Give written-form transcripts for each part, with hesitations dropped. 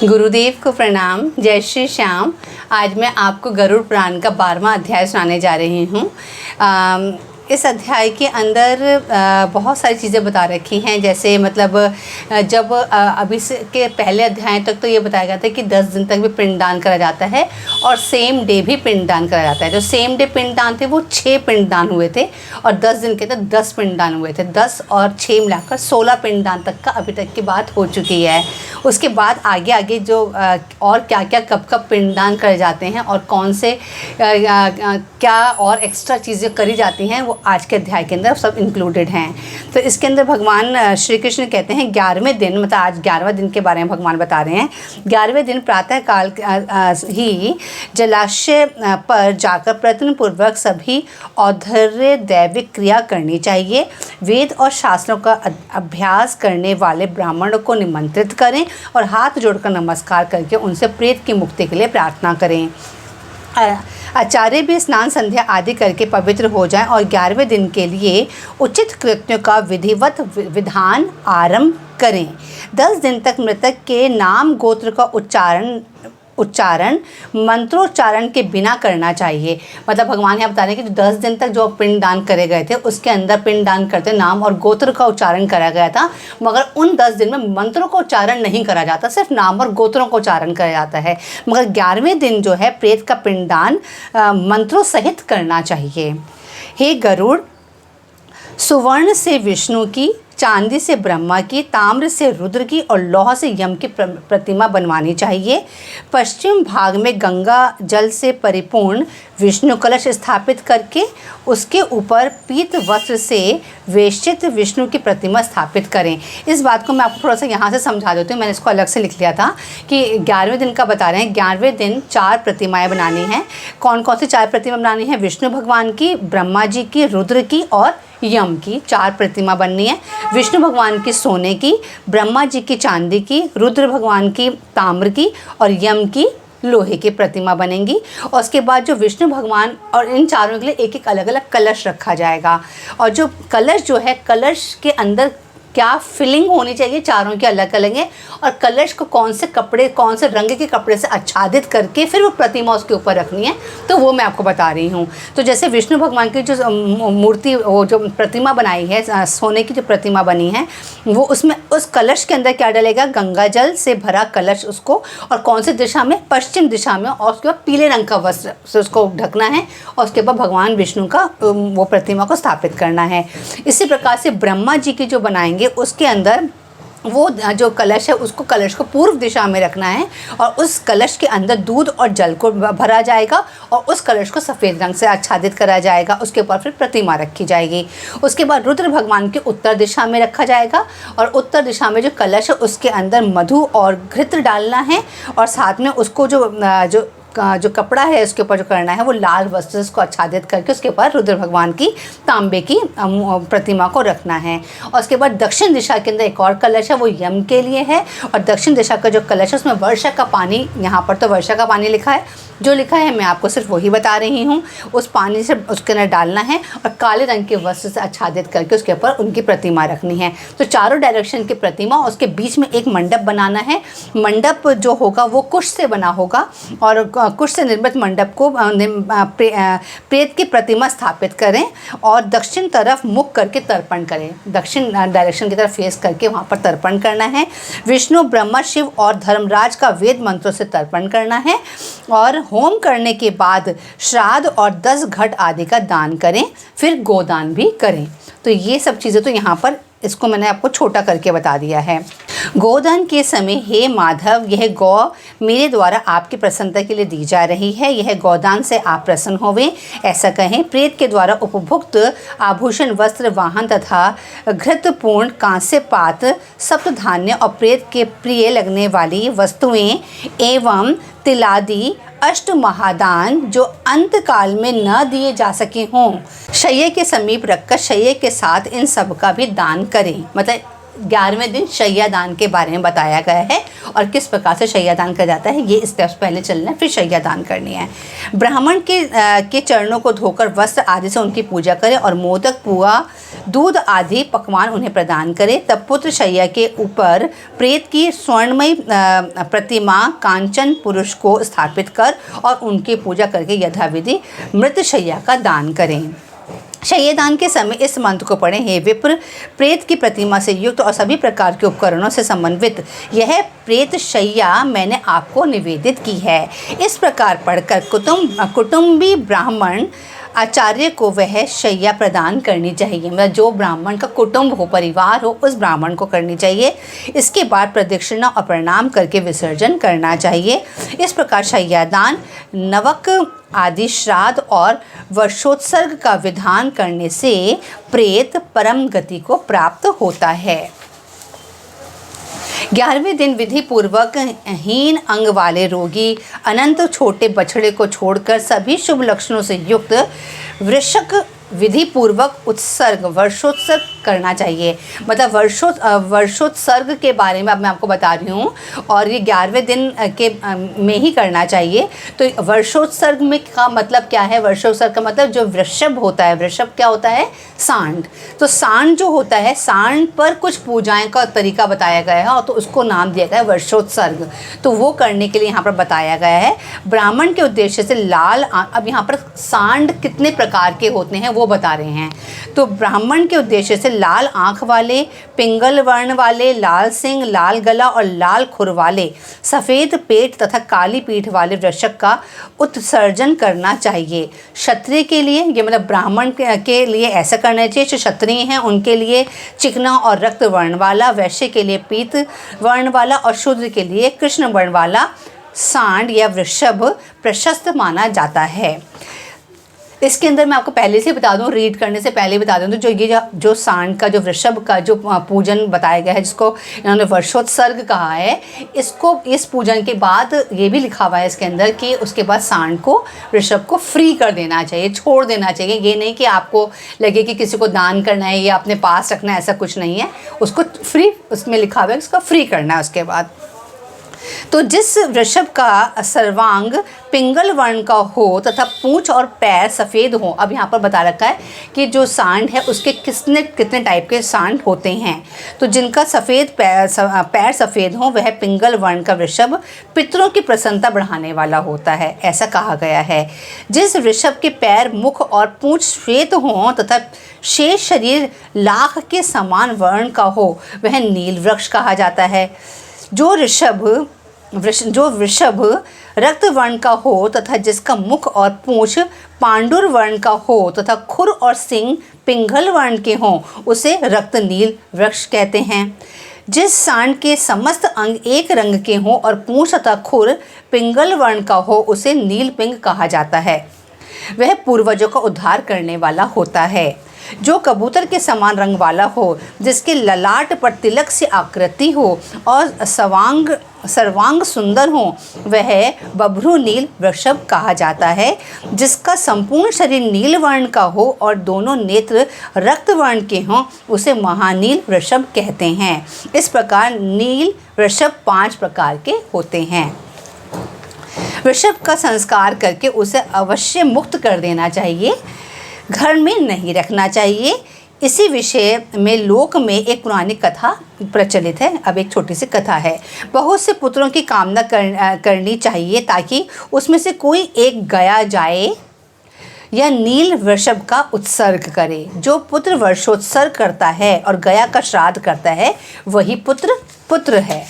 गुरुदेव को प्रणाम। जय श्री श्याम। आज मैं आपको गरुड़ पुराण का 12वां अध्याय सुनाने जा रही हूँ। इस अध्याय के अंदर बहुत सारी चीज़ें बता रखी हैं। जैसे मतलब जब अभी से के पहले अध्याय तक तो ये बताया गया था कि 10 दिन तक भी पिंडदान करा जाता है और सेम डे भी पिंडदान करा जाता है। जो सेम डे पिंडदान थे वो 6 पिंडदान हुए थे और 10 दिन के तो 10 पिंडदान हुए थे। 10 और 6 मिलाकर 16 पिंडदान तक का अभी तक की बात हो चुकी है। उसके बाद आगे आगे जो और क्या क्या कब कब पिंडदान करे जाते हैं और कौन से क्या और एक्स्ट्रा चीज़ें करी जाती हैं वो आज के अध्याय के अंदर सब इंक्लूडेड हैं। तो इसके अंदर भगवान श्री कृष्ण कहते हैं 11वें दिन, मतलब आज 11वें दिन के बारे में भगवान बता रहे हैं। 11वें दिन प्रातः काल ही जलाशय पर जाकर प्रयत्नपूर्वक सभी औद्धर्य दैविक क्रिया करनी चाहिए। वेद और शास्त्रों का अभ्यास करने वाले ब्राह्मणों को निमंत्रित करें और हाथ जोड़कर नमस्कार करके उनसे प्रेत की मुक्ति के लिए प्रार्थना करें। आचार्य भी स्नान संध्या आदि करके पवित्र हो जाएं और 11वें दिन के लिए उचित कृत्यों का विधिवत विधान आरंभ करें। 10 दिन तक मृतक के नाम गोत्र का उच्चारण मंत्रोच्चारण के बिना करना चाहिए। मतलब भगवान यहाँ बता रहे हैं कि 10 दिन तक जो पिंडदान करे गए थे उसके अंदर पिंडदान करते नाम और गोत्र का उच्चारण करा गया था, मगर उन 10 दिन में मंत्रों का उच्चारण नहीं करा जाता, सिर्फ नाम और गोत्रों का उच्चारण करा जाता है। मगर 11वें दिन जो है प्रेत का पिंडदान मंत्रों सहित करना चाहिए। हे गरुड़, सुवर्ण से विष्णु की, चांदी से ब्रह्मा की, ताम्र से रुद्र की और लौह से यम की प्रतिमा बनवानी चाहिए। पश्चिम भाग में गंगा जल से परिपूर्ण विष्णु कलश स्थापित करके उसके ऊपर पीत वस्त्र से वेष्टित विष्णु की प्रतिमा स्थापित करें। इस बात को मैं आपको थोड़ा सा यहाँ से समझा देती हूँ। मैंने इसको अलग से लिख लिया था कि 11वें दिन का बता रहे हैं। 11वें दिन 4 प्रतिमाएँ बनानी हैं। कौन कौन सी 4 प्रतिमा बनानी है? विष्णु भगवान की, ब्रह्मा जी की, रुद्र की और यम की 4 प्रतिमा बननी है। विष्णु भगवान की सोने की, ब्रह्मा जी की चांदी की, रुद्र भगवान की ताम्र की और यम की लोहे की प्रतिमा बनेंगी। और उसके बाद जो विष्णु भगवान और इन चारों के लिए एक एक अलग अलग कलश रखा जाएगा। और जो कलश जो है, कलश के अंदर क्या फिलिंग होनी चाहिए, चारों की अलग अलग है। और कलश को कौन से कपड़े, कौन से रंग के कपड़े से आच्छादित करके फिर वो प्रतिमा उसके ऊपर रखनी है, तो वो मैं आपको बता रही हूँ। तो जैसे विष्णु भगवान की जो मूर्ति, वो जो प्रतिमा बनाई है, सोने की जो प्रतिमा बनी है, वो उसमें उस कलश के अंदर क्या डलेगा? गंगा जल से भरा कलश उसको, और कौन से दिशा में? पश्चिम दिशा में। और उसके बाद पीले रंग का वस्त्र से उसको ढकना है और उसके बाद भगवान विष्णु का वो प्रतिमा को स्थापित करना है। इसी प्रकार से ब्रह्मा जी की जो बनाएंगे उसके अंदर वो जो कलश है उसको, कलश को पूर्व दिशा में रखना है और उस कलश के अंदर दूध और जल को भरा जाएगा और उस कलश को सफ़ेद रंग से आच्छादित करा जाएगा। उसके ऊपर फिर प्रतिमा रखी जाएगी। उसके बाद रुद्र भगवान के उत्तर दिशा में रखा जाएगा और उत्तर दिशा में जो कलश है उसके अंदर मधु और घृत डालना है और साथ में उसको जो कपड़ा है उसके ऊपर जो करना है वो लाल वस्त्र को आच्छादित करके उसके ऊपर रुद्र भगवान की तांबे की प्रतिमा को रखना है। और उसके बाद दक्षिण दिशा के अंदर एक और कलश है, वो यम के लिए है। और दक्षिण दिशा का जो कलश है उसमें वर्षा का पानी, यहाँ पर तो वर्षा का पानी लिखा है, जो लिखा है मैं आपको सिर्फ वही बता रही हूँ। उस पानी से उसके अंदर डालना है और काले रंग के वस्त्र से आच्छादित करके उसके ऊपर उनकी प्रतिमा रखनी है। तो चारों डायरेक्शन की प्रतिमा, उसके बीच में एक मंडप बनाना है। मंडप जो होगा वो कुश से बना होगा और कुश से निर्मित मंडप को प्रेत की प्रतिमा स्थापित करें और दक्षिण तरफ मुख करके तर्पण करें। दक्षिण डायरेक्शन की तरफ फेस करके वहाँ पर तर्पण करना है। विष्णु, ब्रह्मा, शिव और धर्मराज का वेद मंत्रों से तर्पण करना है और होम करने के बाद श्राद्ध और 10 घट आदि का दान करें, फिर गोदान भी करें। तो ये सब चीज़ें तो यहाँ पर इसको मैंने आपको छोटा करके बता दिया है। गोदान के समय, हे माधव, यह गौ मेरे द्वारा आपकी प्रसन्नता के लिए दी जा रही है, यह गोदान से आप प्रसन्न होवें, ऐसा कहें। प्रेत के द्वारा उपभुक्त आभूषण, वस्त्र, वाहन तथा घृतपूर्ण कांस्य पात्र, सप्त धान्य और प्रेत के प्रिय लगने वाली वस्तुएं एवं तिलादि अष्ट महादान जो अंत काल में न दिए जा सके हों, शय्या के समीप रखकर शय्या के साथ इन सब का भी दान करें। मतलब 11वें दिन शय्या दान के बारे में बताया गया है और किस प्रकार से शय्या दान किया जाता है, ये स्टेप्स पहले चलना है, फिर शय्या दान करनी है। ब्राह्मण के चरणों को धोकर वस्त्र आदि से उनकी पूजा करें और मोदक, पुआ, दूध आदि पकवान उन्हें प्रदान करें। तब पुत्र शैया के ऊपर प्रेत की स्वर्णमयी प्रतिमा कांचन पुरुष को स्थापित कर और उनकी पूजा करके यथाविधि मृत शैया का दान करें। शय्यादान के समय इस मंत्र को पढ़ें। हे विप्र, प्रेत की प्रतिमा से युक्त और सभी प्रकार के उपकरणों से समन्वित यह प्रेत शैया मैंने आपको निवेदित की है। इस प्रकार पढ़कर कुटुंबी ब्राह्मण आचार्य को वह शैया प्रदान करनी चाहिए। मतलब जो ब्राह्मण का कुटुंब हो, परिवार हो, उस ब्राह्मण को करनी चाहिए। इसके बाद प्रदक्षिणा और प्रणाम करके विसर्जन करना चाहिए। इस प्रकार शैयादान, नवक आदि श्राद्ध और वर्षोत्सर्ग का विधान करने से प्रेत परम गति को प्राप्त होता है। 11वें दिन विधि पूर्वक हीन अंग वाले रोगी अनंत छोटे बछड़े को छोड़कर सभी शुभ लक्षणों से युक्त वृषक विधि पूर्वक उत्सर्ग वर्षोत्सर्ग करना चाहिए। मतलब वर्षोत्सर्ग के बारे में अब मैं आपको बता रही हूँ और ये 11वें दिन के में ही करना चाहिए। तो वर्षोत्सर्ग में का मतलब क्या है? वर्षोत्सर्ग का मतलब जो वृषभ होता है, वृषभ क्या होता है? सांड। तो सांड जो होता है, सांड पर कुछ पूजाएं का तरीका बताया गया है और तो उसको नाम दिया गया है वर्षोत्सर्ग। तो वो करने के लिए यहाँ पर बताया गया है। ब्राह्मण के उद्देश्य से लाल, अब यहाँ पर सांड कितने प्रकार के होते हैं वो बता रहे हैं। तो ब्राह्मण के उद्देश्य से लाल आंख वाले, पिंगल वर्ण वाले, लाल सिंह, लाल गला और लाल खुर वाले, सफ़ेद पेट तथा काली पीठ वाले वृषक का उत्सर्जन करना चाहिए। क्षत्रिय के लिए, ये मतलब ब्राह्मण के लिए ऐसा करना चाहिए। जो क्षत्रिय हैं उनके लिए चिकना और रक्त वर्ण वाला, वैश्य के लिए पीत वर्ण वाला और शूद्र के लिए कृष्ण वर्ण वाला सांड या वृषभ प्रशस्त माना जाता है। इसके अंदर मैं आपको पहले से बता दूं, रीड करने से पहले बता दूं, तो जो ये जो सांड का, जो वृषभ का जो पूजन बताया गया है, जिसको इन्होंने वर्षोत्सर्ग कहा है, इसको इस पूजन के बाद ये भी लिखा हुआ है इसके अंदर कि उसके बाद सांड को, वृषभ को फ्री कर देना चाहिए, छोड़ देना चाहिए। ये नहीं कि आपको लगे कि किसी को दान करना है या अपने पास रखना है, ऐसा कुछ नहीं है। उसको फ्री, उसमें लिखा हुआ है उसका फ्री करना है उसके बाद। तो जिस वृषभ का सर्वांग पिंगल वर्ण का हो तथा पूंछ और पैर सफ़ेद हो, अब यहाँ पर बता रखा है कि जो सांड है उसके कितने टाइप के सांड होते हैं। तो जिनका सफ़ेद पैर सफ़ेद हो वह पिंगल वर्ण का वृषभ पितरों की प्रसन्नता बढ़ाने वाला होता है, ऐसा कहा गया है। जिस वृषभ के पैर, मुख और पूंछ श्वेत हों तथा शेष शरीर लाख के समान वर्ण का हो वह नील वृक्ष कहा जाता है। जो वृषभ रक्त वर्ण का हो तथा जिसका मुख और पूंछ पांडुर वर्ण का हो तथा खुर और सिंग पिंगल वर्ण के हों उसे रक्त नील वृक्ष कहते हैं। जिस सांड के समस्त अंग एक रंग के हों और पूंछ तथा खुर पिंगल वर्ण का हो उसे नील पिंग कहा जाता है। वह पूर्वजों का उद्धार करने वाला होता है। जो कबूतर के समान रंग वाला हो, जिसके ललाट पर तिलक से आकृति हो और सर्वांग सुंदर हो वह बभ्रू नील वृषभ कहा जाता है। जिसका संपूर्ण शरीर नील वर्ण का हो और दोनों नेत्र रक्त वर्ण के हों उसे महानील वृषभ कहते हैं। इस प्रकार नील वृषभ 5 प्रकार के होते हैं। वृषभ का संस्कार करके उसे अवश्य मुक्त कर देना चाहिए, घर में नहीं रखना चाहिए। इसी विषय में लोक में एक पुरानी कथा प्रचलित है। अब एक छोटी सी कथा है। बहुत से पुत्रों की कामना करनी चाहिए ताकि उसमें से कोई एक गया जाए या नील वृषभ का उत्सर्ग करे। जो पुत्र वर्षोत्सर्ग करता है और गया का श्राद्ध करता है वही पुत्र है।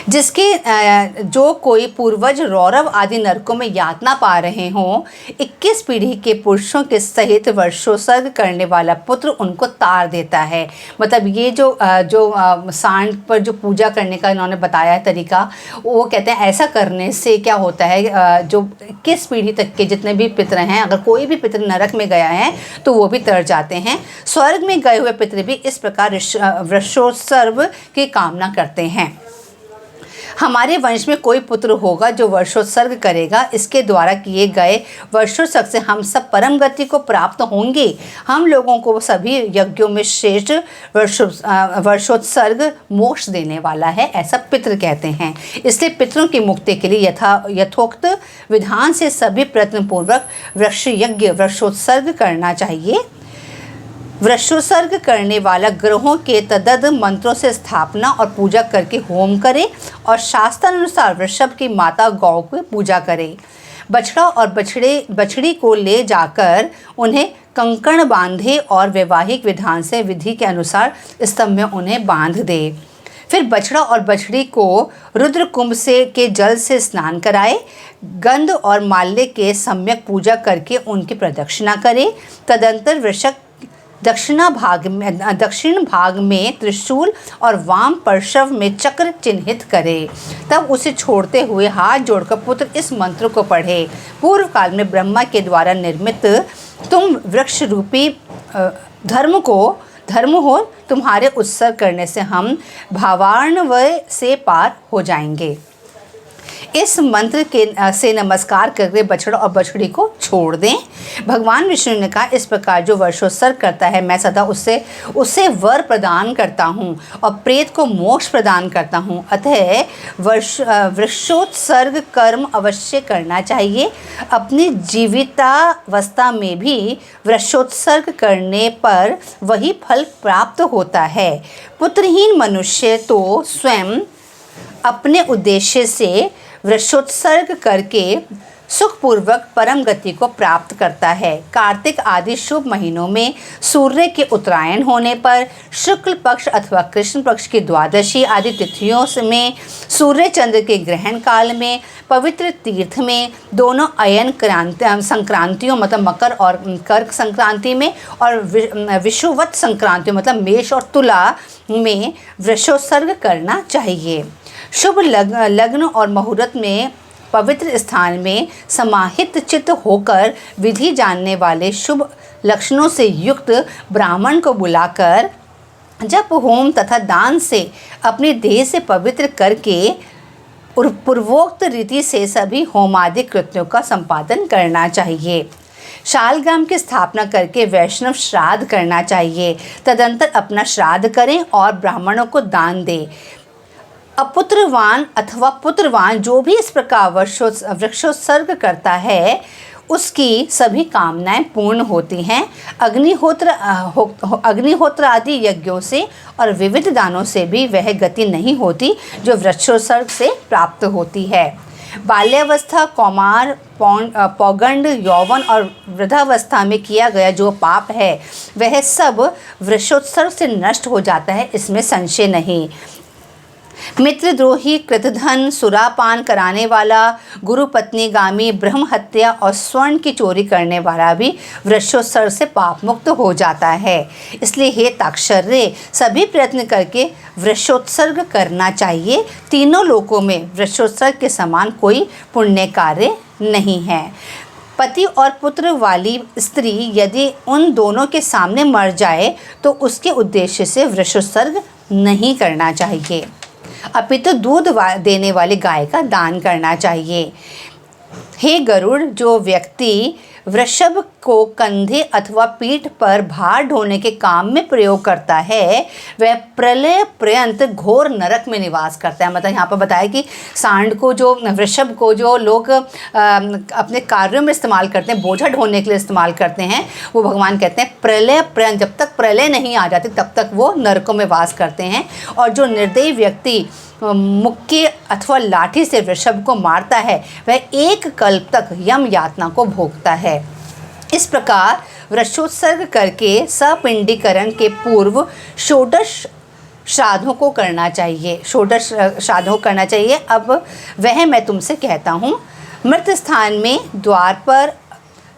जिसके जो कोई पूर्वज रौरव आदि नरकों में यातना पा रहे हों, 21 पीढ़ी के पुरुषों के सहित वर्षोत्सर्ग करने वाला पुत्र उनको तार देता है। मतलब ये जो सांड पर जो पूजा करने का इन्होंने बताया है तरीका, वो कहते हैं ऐसा करने से क्या होता है, जो 21 पीढ़ी तक के जितने भी पितर हैं, अगर कोई भी पितर नरक में गया है तो वो भी तर जाते हैं। स्वर्ग में गए हुए पितर भी इस प्रकार वर्षोत्सर्ग की कामना करते हैं। हमारे वंश में कोई पुत्र होगा जो वर्षोत्सर्ग करेगा, इसके द्वारा किए गए वर्षोत्सर्ग से हम सब परम गति को प्राप्त होंगे। हम लोगों को सभी यज्ञों में श्रेष्ठ वर्षोत्सर्ग मोक्ष देने वाला है, ऐसा पितृ कहते हैं। इसलिए पितरों की मुक्ति के लिए यथोक्त विधान से सभी प्रयत्नपूर्वक वृक्ष यज्ञ वर्षोत्सर्ग करना चाहिए। वृक्षोत्सर्ग करने वाला ग्रहों के तदद मंत्रों से स्थापना और पूजा करके होम करे और शास्त्रानुसार वृषभ की माता गौ की पूजा करे। बछड़ा और बछड़ी को ले जाकर उन्हें कंकण बांधे और वैवाहिक विधान से विधि के अनुसार स्तंभ में उन्हें बांध दे। फिर बछड़ा और बछड़ी को रुद्र कुंभ से के जल से स्नान कराए, गंध और माल्य के सम्यक पूजा करके उनकी प्रदक्षिणा करे। तदंतर वृषभ दक्षिण भाग में त्रिशूल और वाम पार्श्व में चक्र चिन्हित करे। तब उसे छोड़ते हुए हाथ जोड़कर पुत्र इस मंत्र को पढ़े। पूर्व काल में ब्रह्मा के द्वारा निर्मित तुम वृक्ष रूपी धर्म हो, तुम्हारे उत्सर्ग करने से हम भावार्णवय से पार हो जाएंगे। इस मंत्र से नमस्कार करके बछड़ा और बछड़ी को छोड़ दें। भगवान विष्णु ने कहा, इस प्रकार जो वर्षोत्सर्ग करता है मैं सदा उससे वर प्रदान करता हूँ और प्रेत को मोक्ष प्रदान करता हूँ। अतः वृक्षोत्सर्ग कर्म अवश्य करना चाहिए। अपनी जीवितावस्था में भी वृक्षोत्सर्ग करने पर वही फल प्राप्त होता है। पुत्रहीन मनुष्य तो स्वयं अपने उद्देश्य से वृक्षोत्सर्ग करके सुखपूर्वक परम गति को प्राप्त करता है। कार्तिक आदि शुभ महीनों में सूर्य के उत्तरायण होने पर, शुक्ल पक्ष अथवा कृष्ण पक्ष की द्वादशी आदि तिथियों में, सूर्य चंद्र के ग्रहण काल में, पवित्र तीर्थ में, दोनों अयन संक्रांतियों मतलब मकर और कर्क संक्रांति में और विषुवत संक्रांति मतलब मेष और तुला में वृक्षोत्सर्ग करना चाहिए। शुभ लग्न और मुहूर्त में पवित्र स्थान में समाहित चित्त होकर विधि जानने वाले शुभ लक्षणों से युक्त ब्राह्मण को बुलाकर जप होम तथा दान से अपने देह से पवित्र करके पूर्वोक्त रीति से सभी होमादि कृत्यों का संपादन करना चाहिए। शालग्राम की स्थापना करके वैष्णव श्राद्ध करना चाहिए। तदंतर अपना श्राद्ध करें और ब्राह्मणों को दान दें। अपुत्रवान अथवा पुत्रवान जो भी इस प्रकार वृक्षोत्सर्ग करता है उसकी सभी कामनाएं पूर्ण होती हैं। अग्निहोत्र आदि यज्ञों से और विविध दानों से भी वह गति नहीं होती जो वृक्षोत्सर्ग से प्राप्त होती है। बाल्यावस्था, कौमार, पौगंड, यौवन और वृद्धावस्था में किया गया जो पाप है वह सब वृक्षोत्सर्ग से नष्ट हो जाता है, इसमें संशय नहीं। मित्रद्रोही, कृतधन, सुरापान कराने वाला, गुरु पत्नी गामी, ब्रह्म हत्या और स्वर्ण की चोरी करने वाला भी वृक्षोत्सर्ग से पाप मुक्त हो जाता है। इसलिए हे ताक्षर्य, सभी प्रयत्न करके वृक्षोत्सर्ग करना चाहिए। तीनों लोकों में वृक्षोत्सर्ग के समान कोई पुण्य कार्य नहीं है। पति और पुत्र वाली स्त्री यदि उन दोनों के सामने मर जाए तो उसके उद्देश्य से वृक्षोत्सर्ग नहीं करना चाहिए, अपितु दूध देने वाली गाय का दान करना चाहिए। हे गरुड़, जो व्यक्ति वृषभ को कंधे अथवा पीठ पर भार ढोने के काम में प्रयोग करता है वह प्रलय पर्यंत घोर नरक में निवास करता है। मतलब यहाँ पर बताया कि सांड को, जो वृषभ को जो लोग अपने कार्यों में इस्तेमाल करते हैं, बोझा ढोने के लिए इस्तेमाल करते हैं, वो भगवान कहते हैं प्रलय पर्यंत, जब तक प्रलय नहीं आ जाती तब तक वो नरकों में वास करते हैं। और जो निर्दयी व्यक्ति मुक्के अथवा लाठी से वृषभ को मारता है वह एक कल्प तक यम यातना को भोगता है। इस प्रकार वृक्षोत्सर्ग करके सपिंडीकरण के पूर्व षोडश श्राद्धों को करना चाहिए। अब वह मैं तुमसे कहता हूँ। मृत स्थान में, द्वार पर,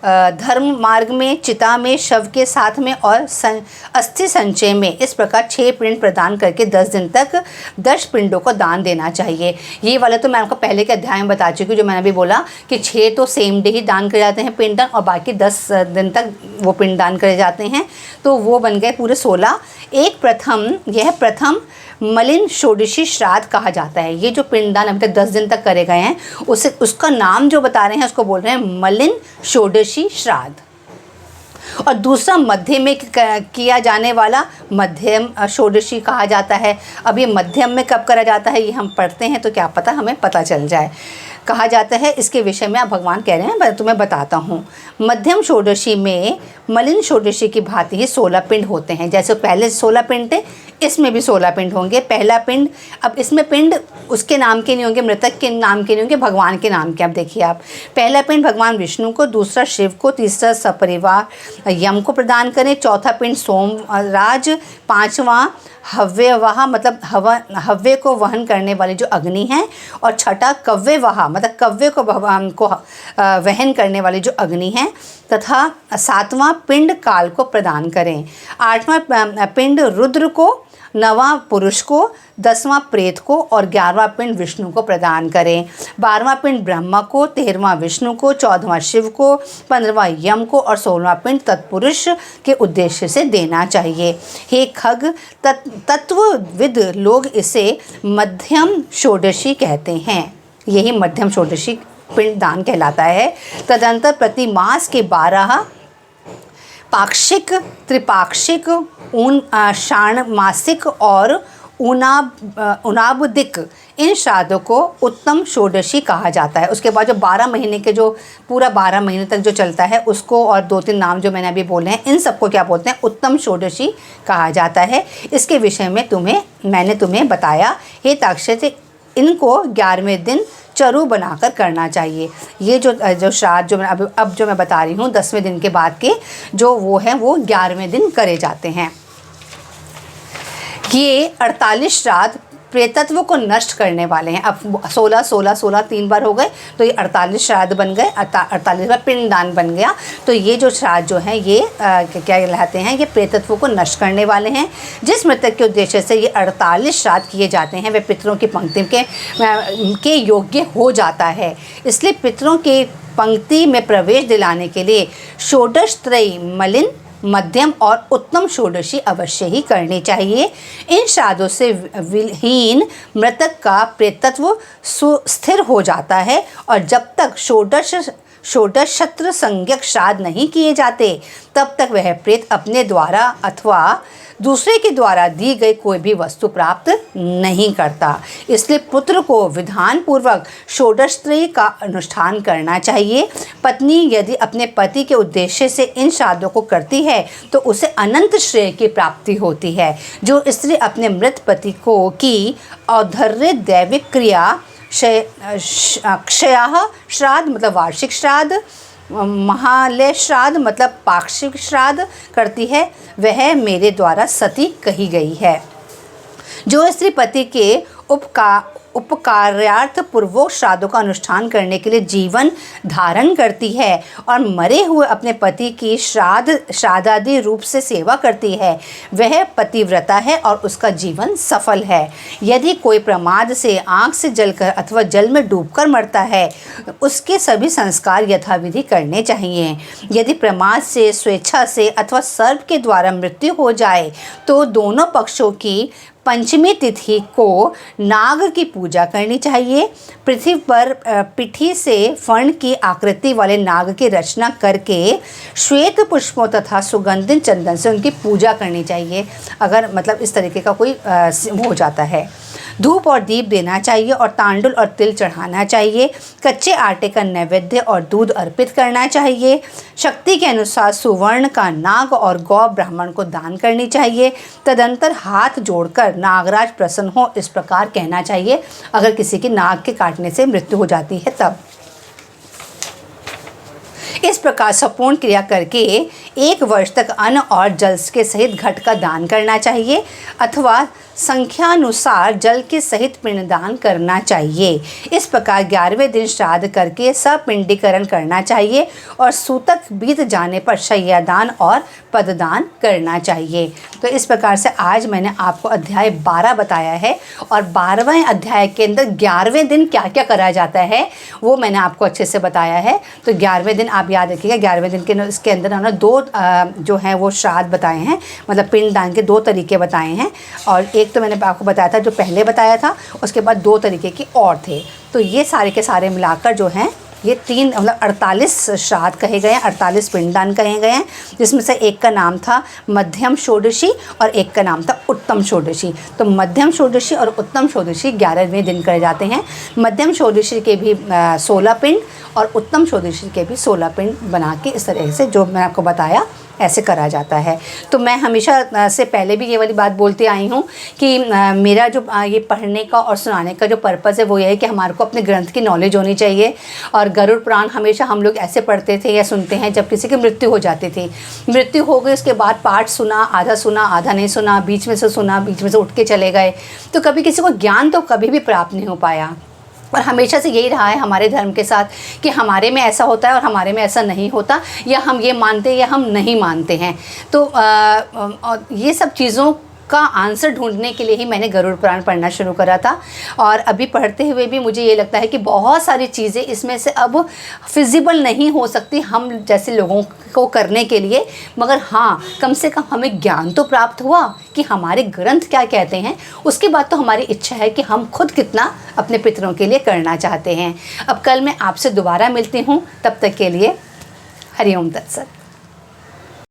धर्म मार्ग में, चिता में, शव के साथ में और अस्थि संचय में इस प्रकार 6 पिंड प्रदान करके 10 दिन तक 10 पिंडों को दान देना चाहिए। ये वाला तो मैं आपको पहले के अध्याय में बता चुकी हूँ, जो मैंने अभी बोला कि 6 तो सेम डे ही दान करे जाते हैं पिंड और बाकी 10 दिन तक वो पिंड दान करे जाते हैं, तो वो बन गए पूरे 16। यह प्रथम मलिन षोडशी श्राद्ध कहा जाता है। ये जो पिंडदान अभी तक 10 दिन तक करे गए हैं उसका नाम जो बता रहे हैं उसको बोल रहे हैं मलिन षोडशी श्राद्ध। और दूसरा मध्यम में किया जाने वाला मध्यम षोडशी कहा जाता है। अब ये मध्यम में कब करा जाता है ये हम पढ़ते हैं तो क्या पता हमें पता चल जाए। कहा जाता है इसके विषय में आप भगवान कह रहे हैं, मैं तुम्हें बताता हूँ। मध्यम षोडशी में मलिन षोडशी की भांति ही 16 पिंड होते हैं। जैसे पहले 16 पिंड थे, इसमें भी 16 पिंड होंगे। पहला पिंड, अब इसमें पिंड उसके नाम के नहीं होंगे, मृतक के नाम के नहीं होंगे, भगवान के नाम के। अब देखिए आप, पहला पिंड भगवान विष्णु को, दूसरा शिव को, तीसरा सपरिवार यम को प्रदान करें, चौथा पिंड सोमराज, पाँचवां हव्यवाह मतलब हव्य को वहन करने वाली जो अग्नि है, और छठा कव्यवाह मतलब कव्य को भगवान को वहन करने वाली जो अग्नि है, तथा सातवां पिंड काल को प्रदान करें। आठवां पिंड रुद्र को, नवां पुरुष को, 10वां प्रेत को और 11वां पिंड विष्णु को प्रदान करें। 12वां पिंड ब्रह्मा को, 13वां विष्णु को, 14वां शिव को, 15वां यम को और 16वां पिंड तत्पुरुष के उद्देश्य से देना चाहिए। हे खग, तत्वविद लोग इसे मध्यम षोडशी कहते हैं। यही मध्यम षोडशी पिंड दान कहलाता है। तदंतर प्रति मास के 12 पाक्षिक, त्रिपाक्षिक, षाण्मासिक और उनाबदिक इन श्राद्धों को उत्तम षोडशी कहा जाता है। उसके बाद जो 12 महीने के जो पूरा 12 महीने तक जो चलता है उसको, और 2-3 नाम जो मैंने अभी बोले हैं, इन सबको क्या बोलते हैं? उत्तम षोडशी कहा जाता है। इसके विषय में मैंने तुम्हें बताया। हे ताक्षते, इनको 11वें दिन चरु बनाकर करना चाहिए। ये जो श्राद्ध जो मैं अब जो मैं बता रही हूँ 10वें दिन के बाद के जो वो 11वें दिन करे जाते हैं। ये 48 श्राद्ध प्रेतत्व को नष्ट करने वाले हैं। अब 16 3 बार हो गए तो ये 48 श्राद्ध बन गए, 48 बार पिंडदान बन गया। तो ये जो श्राद्ध जो हैं ये क्या कहलाते हैं? ये प्रेतत्व को नष्ट करने वाले हैं। जिस मृतक के उद्देश्य से ये 48 श्राद्ध किए जाते हैं वे पितरों की पंक्ति के योग्य हो जाता है। इसलिए पितरों के पंक्ति में प्रवेश दिलाने के लिए षोडशत्रयी मलिन, मध्यम और उत्तम षोडशी अवश्य ही करनी चाहिए। इन श्राद्धों से विहीन मृतक का प्रेतत्व सुस्थिर हो जाता है, और जब तक षोडशत्र संज्ञक श्राद्ध नहीं किए जाते तब तक वह प्रेत अपने द्वारा अथवा दूसरे के द्वारा दी गई कोई भी वस्तु प्राप्त नहीं करता। इसलिए पुत्र को विधान पूर्वक षोडशत्रयी का अनुष्ठान करना चाहिए। पत्नी यदि अपने पति के उद्देश्य से इन श्राद्धों को करती है तो उसे अनंत श्रेय की प्राप्ति होती है। जो स्त्री अपने मृत पति को की औद्धर्य दैविक क्रिया क्षयः श्राद्ध मतलब वार्षिक श्राद्ध, महालय श्राद्ध मतलब पाक्षिक श्राद्ध करती है, वह मेरे द्वारा सती कही गई है। जो स्त्री पति के उपकार्यार्थ पूर्वोक श्राद्धों का अनुष्ठान करने के लिए जीवन धारण करती है और मरे हुए अपने पति की श्राद्धादि रूप से सेवा करती है, वह पतिव्रता है और उसका जीवन सफल है। यदि कोई प्रमाद से आँख से जलकर अथवा जल में डूबकर मरता है, उसके सभी संस्कार यथाविधि करने चाहिए। यदि प्रमाद से, स्वेच्छा से अथवा सर्प के द्वारा मृत्यु हो जाए तो दोनों पक्षों की पंचमी तिथि को नाग की पूजा करनी चाहिए। पृथ्वी पर पिठी से फण की आकृति वाले नाग की रचना करके श्वेत पुष्पों तथा सुगंधित चंदन से उनकी पूजा करनी चाहिए। अगर मतलब इस तरीके का कोई हो जाता है। धूप और दीप देना चाहिए और तांडुल और तिल चढ़ाना चाहिए। कच्चे आटे का नैवेद्य और दूध अर्पित करना चाहिए। शक्ति के अनुसार सुवर्ण का नाग और गौ ब्राह्मण को दान करनी चाहिए। तदंतर हाथ जोड़कर नागराज प्रसन्न हो इस प्रकार कहना चाहिए, अगर किसी की नाग के काटने से मृत्यु हो जाती है तब। इस प्रकार संपूर्ण क्रिया करके 1 वर्ष तक अन्न और जल के सहित घट का दान करना चाहिए अथवा संख्यानुसार जल के सहित पिंडदान करना चाहिए। इस प्रकार 11वें दिन श्राद्ध करके सपिंडीकरण करना चाहिए और सूतक बीत जाने पर शय्यादान और पददान करना चाहिए। तो इस प्रकार से आज मैंने आपको अध्याय 12 बताया है और 12वें अध्याय के अंदर 11वें दिन क्या क्या करा जाता है वो मैंने आपको अच्छे से बताया है। तो 11वें दिन आप याद रखिएगा, 11वें दिन के इसके अंदर हमने 2 जो हैं वो श्राद्ध बताए हैं, मतलब पिंडदान के 2 तरीके बताए हैं। और एक तो मैंने आपको बताया था जो पहले बताया था, उसके बाद 2 तरीके के और थे। तो ये सारे के सारे मिलाकर जो हैं ये 3 मतलब 48 श्राद्ध कहे गए हैं, 48 पिंडदान कहे गए हैं, जिसमें से एक का नाम था मध्यम षोडशी और एक का नाम था उत्तम षोडशी। तो मध्यम षोडशी और उत्तम षोडशी 11वें दिन करे जाते हैं। मध्यम षोडशी के भी 16 पिंड और उत्तम षोडशी के भी 16 पिंड बना के इस तरह से जो मैं आपको बताया ऐसे करा जाता है। तो मैं हमेशा से पहले भी ये वाली बात बोलती आई हूँ कि मेरा जो ये पढ़ने का और सुनाने का जो पर्पज़ है वो ये है कि हमारे को अपने ग्रंथ की नॉलेज होनी चाहिए। और गरुड़ पुराण हमेशा हम लोग ऐसे पढ़ते थे या सुनते हैं जब किसी की मृत्यु हो जाती थी। मृत्यु हो गई उसके बाद पाठ सुना, आधा नहीं सुना, बीच में से सुना, बीच में से उठ के चले गए, तो कभी किसी को ज्ञान तो कभी भी प्राप्त नहीं हो पाया। और हमेशा से यही रहा है हमारे धर्म के साथ कि हमारे में ऐसा होता है और हमारे में ऐसा नहीं होता, या हम ये मानते हैं या हम नहीं मानते हैं। तो ये सब चीज़ों का आंसर ढूंढने के लिए ही मैंने गरुड़ पुराण पढ़ना शुरू करा था। और अभी पढ़ते हुए भी मुझे ये लगता है कि बहुत सारी चीज़ें इसमें से अब फिजिबल नहीं हो सकती हम जैसे लोगों को करने के लिए, मगर हाँ कम से कम हमें ज्ञान तो प्राप्त हुआ कि हमारे ग्रंथ क्या कहते हैं। उसके बाद तो हमारी इच्छा है कि हम खुद कितना अपने पितरों के लिए करना चाहते हैं। अब कल मैं आपसे दोबारा मिलती हूँ, तब तक के लिए हरि ओम तत्सत।